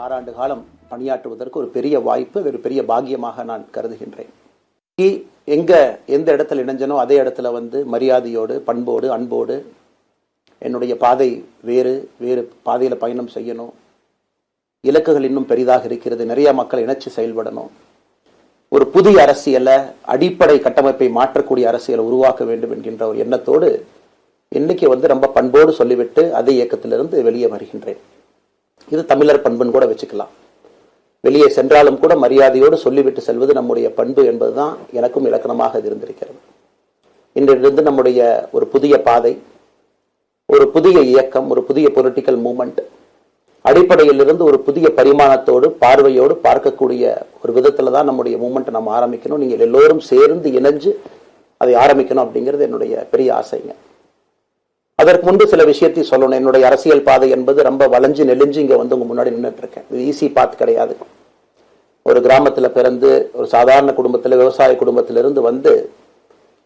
6 ஆண்டு காலம் பணியாற்றுவதற்கு ஒரு பெரிய வாய்ப்பு, ஒரு பெரிய பாக்கியமாக நான் கருதுகின்றேன். எந்த இடத்துல இணைஞ்சனோ அதே இடத்துல மரியாதையோடு, பண்போடு, அன்போடு என்னுடைய பாதை வேறு பாதையில் பயணம் செய்யணும். இலக்குகள் இன்னும் பெரிதாக இருக்கிறது. நிறைய மக்கள் இணைச்சு செயல்படணும். ஒரு புதிய அரசியலை, அடிப்படை கட்டமைப்பை மாற்றக்கூடிய அரசியலை உருவாக்க வேண்டும் என்கின்ற ஒரு எண்ணத்தோடு இன்னைக்கு ரொம்ப பண்போடு சொல்லிவிட்டு அதே இயக்கத்திலிருந்து வெளியே வருகின்றேன். இது தமிழர் பண்புன்னு கூட வச்சுக்கலாம். வெளியே சென்றாலும் கூட மரியாதையோடு சொல்லிவிட்டு செல்வது நம்முடைய பண்பு என்பதுதான் எனக்கும் இலக்கணமாக இருந்திருக்கிறது. இன்றிலிருந்து நம்முடைய ஒரு புதிய பாதை, ஒரு புதிய இயக்கம், ஒரு புதிய பொலிட்டிக்கல் மூவ்மெண்ட் அடிப்படையிலிருந்து ஒரு புதிய பரிமாணத்தோடு, பார்வையோடு பார்க்கக்கூடிய ஒரு விதத்துல தான் நம்முடைய மூவ்மெண்ட் நம்ம ஆரம்பிக்கணும். நீங்கள் எல்லோரும் சேர்ந்து இணைஞ்சு அதை ஆரம்பிக்கணும் அப்படிங்கிறது என்னுடைய பெரிய ஆசைங்க. அதற்கு முன்பு சில விஷயத்தை சொல்லணும். என்னுடைய அரசியல் பாதை என்பது ரொம்ப வளைஞ்சு நெளிஞ்சு இங்க உங்க முன்னாடி நின்றுட்டு இருக்கேன். இது ஈஸி பாத் கிடையாது. ஒரு கிராமத்துல பிறந்து ஒரு சாதாரண குடும்பத்துல, விவசாய குடும்பத்திலிருந்து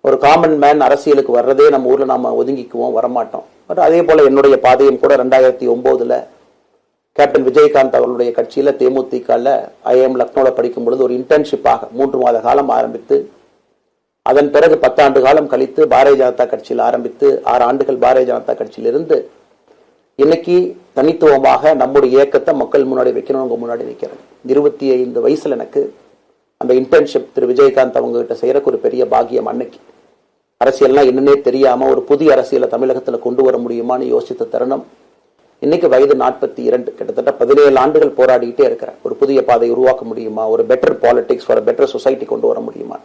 ஒரு காமன் மேன் அரசியலுக்கு வர்றதே நம்ம ஊர்ல நாம ஒதுங்கிக்குவோம், வரமாட்டோம். பட் அதே போல என்னுடைய பாதையும் கூட 2009 கேப்டன் விஜயகாந்த் அவர்களுடைய கட்சியில தேமுதிகல ஐஎம் லக்னோல படிக்கும் பொழுது ஒரு இன்டர்ன்ஷிப்பாக 3 மாத காலம் ஆரம்பித்து, அதன் பிறகு 10 ஆண்டு காலம் கழித்து பாரதிய ஜனதா கட்சியில் ஆரம்பித்து 6 ஆண்டுகள் பாரதிய ஜனதா கட்சியிலிருந்து இன்னைக்கு தனித்துவமாக நம்முடைய இயக்கத்தை மக்கள் முன்னாடி வைக்கணும். உங்க முன்னாடி வைக்கிறேன். 25 வயசுல எனக்கு அந்த இன்டர்ன்ஷிப் திரு விஜயகாந்த் அவங்க கிட்ட செய்யறக்கு ஒரு பெரிய பாக்கியம். அன்னைக்கு அரசியல்லாம் என்னன்னே தெரியாம ஒரு புதிய அரசியலை தமிழகத்துல கொண்டு வர முடியுமான்னு யோசித்த தருணம். இன்னைக்கு வயது 42, கிட்டத்தட்ட 17 ஆண்டுகள் போராடிக்கிட்டே இருக்கிறேன். ஒரு புதிய பாதை உருவாக்க முடியுமா, ஒரு பெட்டர் பாலிடிக்ஸ், ஒரு பெட்டர் சொசைட்டி கொண்டு வர முடியுமா.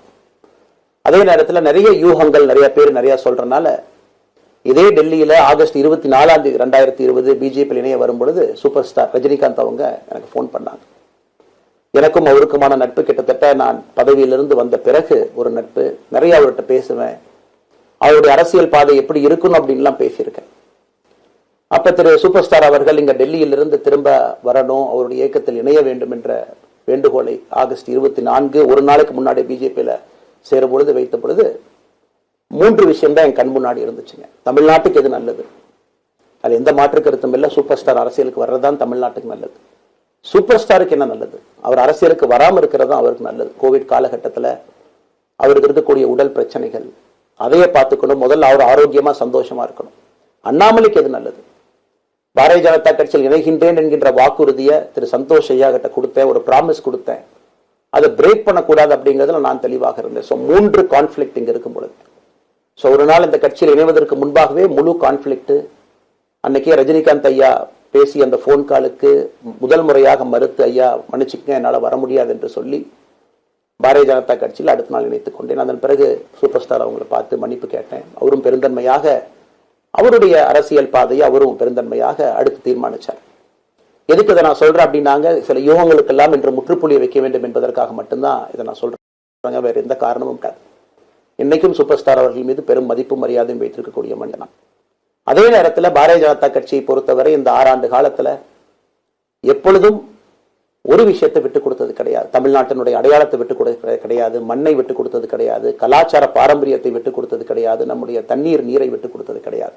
அதே நேரத்தில் நிறைய யூகங்கள், நிறைய பேர் நிறைய சொல்றதுனால இதே டெல்லியில ஆகஸ்ட் 24 2020 பிஜேபி இணைய வரும் பொழுது சூப்பர் ஸ்டார் ரஜினிகாந்த் அவங்க எனக்கு போன் பண்ணாங்க. எனக்கும் அவருக்குமான நட்பு கிட்டத்தட்ட நான் பதவியிலிருந்து வந்த பிறகு ஒரு நட்பு. நிறைய அவர்கிட்ட பேசுவேன். அவருடைய அரசியல் பாதை எப்படி இருக்கணும் அப்படின்லாம் பேசியிருக்கேன். அப்ப திரு சூப்பர் ஸ்டார் அவர்கள் இங்க டெல்லியிலிருந்து திரும்ப வரணும், அவருடைய இயக்கத்தில் இணைய வேண்டும் என்ற வேண்டுகோளை ஆகஸ்ட் 24 ஒரு நாளைக்கு முன்னாடி பிஜேபியில சேரும் பொழுது வைத்த பொழுது 3 விஷயம் தான் என் கண் முன்னாடி இருந்துச்சுங்க. தமிழ்நாட்டுக்கு எது நல்லது, அது எந்த மாற்று கருத்தும் இல்லை. சூப்பர் ஸ்டார் அரசியலுக்கு வர்றதுதான் தமிழ்நாட்டுக்கு நல்லது. சூப்பர் ஸ்டாருக்கு என்ன நல்லது, அவர் அரசியலுக்கு வராம இருக்கிறது அவருக்கு நல்லது. கோவிட் காலகட்டத்தில் அவருக்கு இருக்கக்கூடிய உடல் பிரச்சனைகள், அதையே பார்த்துக்கணும். முதல்ல அவர் ஆரோக்கியமா சந்தோஷமா இருக்கணும். அண்ணாமலைக்கு எது நல்லது, பாரதிய ஜனதா கட்சியில் இணைகின்றேன் என்கின்ற வாக்குறுதியை திரு சந்தோஷ் ஐயா கிட்ட கொடுத்தேன், ஒரு ப்ராமிஸ் கொடுத்தேன். அதை பிரேக் பண்ணக்கூடாது அப்படிங்கிறதுல நான் தெளிவாக இருந்தேன். ஸோ 3 கான்ஃபிளிக்ட் இங்க இருக்கும் பொழுது, ஸோ ஒரு நாள் இந்த கட்சியில் இணைவதற்கு முன்பாகவே முழு கான்ஃபிளிக்ட். அன்னைக்கே ரஜினிகாந்த் ஐயா பேசி அந்த போன் காலுக்கு முதல் முறையாக மறுத்து, ஐயா மன்னிச்சுக்கங்க என்னால் வர முடியாது என்று சொல்லி பாரதிய ஜனதா கட்சியில் அடுத்த நாள் இணைத்துக் கொண்டேன். அதன் பிறகு சூப்பர் ஸ்டார் அவங்களை பார்த்து மன்னிப்பு கேட்டேன். அவரும் பெருந்தன்மையாக அவருடைய அரசியல் பாதையை அவரும் பெருந்தன்மையாக அடுத்து தீர்மானிச்சார். எதுக்கு இதை நான் சொல்றேன் அப்படின்னாங்க, சில யூகங்களுக்கு எல்லாம் இன்று முற்றுப்புள்ளியை வைக்க வேண்டும் என்பதற்காக மட்டும்தான் இதை நான் சொல்றேன். வேற எந்த காரணமும் கிடையாது. இன்னைக்கும் சூப்பர் ஸ்டார் அவர்கள் மீது பெரும் மதிப்பு மரியாதையும் வைத்திருக்கக்கூடிய மனிதன். அதே நேரத்தில் பாரதிய ஜனதா கட்சியை பொறுத்தவரை இந்த 6 ஆண்டு காலத்துல எப்பொழுதும் ஒரு விஷயத்தை விட்டுக் கொடுத்தது கிடையாது. தமிழ்நாட்டினுடைய அடையாளத்தை விட்டுக் கொடுத்தது கிடையாது, மண்ணை விட்டுக் கொடுத்தது கிடையாது, கலாச்சார பாரம்பரியத்தை விட்டுக் கொடுத்தது கிடையாது, நம்முடைய தண்ணீர் நீரை விட்டுக் கொடுத்தது கிடையாது.